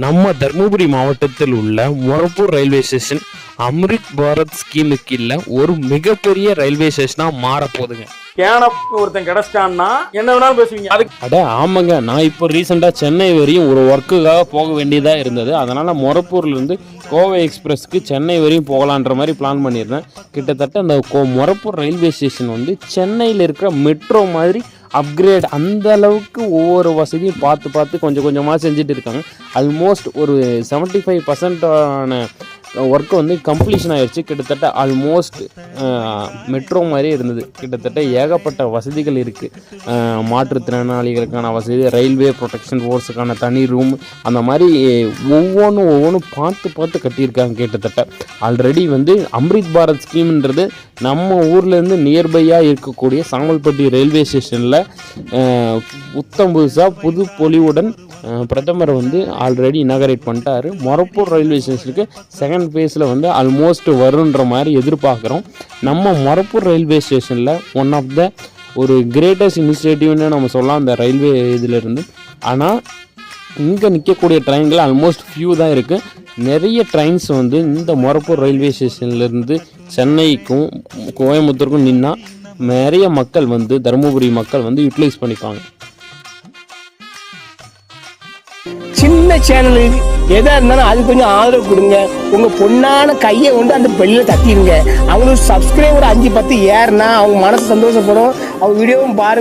நம்ம தர்மபுரி மாவட்டத்தில் உள்ள மொரப்பூர் ரயில்வே ஸ்டேஷன் அம்ரித் பாரத் ஸ்கீமுக்கு இல்ல ஒரு மிகப்பெரிய ரயில்வே ஸ்டேஷனா மாற போகுதுங்க. ஒருத்தன் கிடைச்சிட்டான்னா என்ன வேணாலும் பேசுவீங்க. அட ஆமாங்க, நான் இப்போ ரீசெண்டா சென்னை வரையும் ஒரு ஒர்க்குக்காக போக வேண்டியதா இருந்தது. அதனால மொரப்பூர்ல இருந்து கோவை எக்ஸ்பிரஸ்க்கு சென்னை வரையும் போகலான்ற மாதிரி பிளான் பண்ணியிருந்தேன். கிட்டத்தட்ட அந்த மொரப்பூர் ரயில்வே ஸ்டேஷன் வந்து சென்னையில் இருக்கிற மெட்ரோ மாதிரி அப்கிரேட், அந்த அளவுக்கு ஒவ்வொரு வசதியும் பார்த்து கொஞ்சம் கொஞ்சமாக செஞ்சுட்டு இருக்காங்க. ஆல்மோஸ்ட் ஒரு 75% ஒர்க்கு வந்து கம்ப்ளீஷன் ஆயிடுச்சு. கிட்டத்தட்ட ஆல்மோஸ்ட் மெட்ரோ மாதிரியே இருந்தது. கிட்டத்தட்ட ஏகப்பட்ட வசதிகள் இருக்குது. மாற்றுத்திறனாளிகளுக்கான வசதி, ரயில்வே ப்ரொடெக்ஷன் ஃபோர்ஸுக்கான தனி ரூம், அந்த மாதிரி ஒவ்வொன்றும் பார்த்து கட்டியிருக்காங்க. கிட்டத்தட்ட ஆல்ரெடி வந்து அம்ரித் பாரத் ஸ்கீம்ன்றது நம்ம ஊர்லேருந்து நியர்பையாக இருக்கக்கூடிய சாமல்பட்டி ரயில்வே ஸ்டேஷனில் புத்தம் புதுசாக புது பொலிவுடன் பிரதமர் வந்து ஆல்ரெடி இனாகரேட் பண்ணிட்டாரு. மொரப்பூர் ரயில்வே ஸ்டேஷனுக்கு செகண்ட் ஃபேஸில் வந்து ஆல்மோஸ்ட் வருன்ற மாதிரி எதிர்பார்க்குறோம். நம்ம மொரப்பூர் ரயில்வே ஸ்டேஷனில் ஒன் ஆஃப் த ஒரு கிரேட்டஸ்ட் இனிஷியேட்டிவ்னு நம்ம சொல்லலாம் அந்த ரயில்வே இதிலிருந்து. ஆனால் இங்கே நிற்கக்கூடிய ட்ரெயின்கள் ஆல்மோஸ்ட் ஃபியூ தான் இருக்குது. நிறைய ட்ரெயின்ஸ் வந்து இந்த மொரப்பூர் ரயில்வே ஸ்டேஷன்லேருந்து சென்னைக்கும் கோயம்புத்தூருக்கும் நின்னா நிறைய மக்கள் வந்து தருமபுரி மக்கள் வந்து யூட்டிலைஸ் பண்ணிப்பாங்க. சின்ன சேனலுக்கு எதா இருந்தாலும் அது கொஞ்சம் ஆதரவு கொடுங்க. உங்க பொண்ணான கையை கொண்டு அந்த பெல்ல தட்டிடுங்க. அவங்களுக்கு சப்ஸ்கிரைபர் 5-10 ஏறுனா அவங்க மனசு சந்தோஷப்படும். அவங்க வீடியோவும் பாருங்க.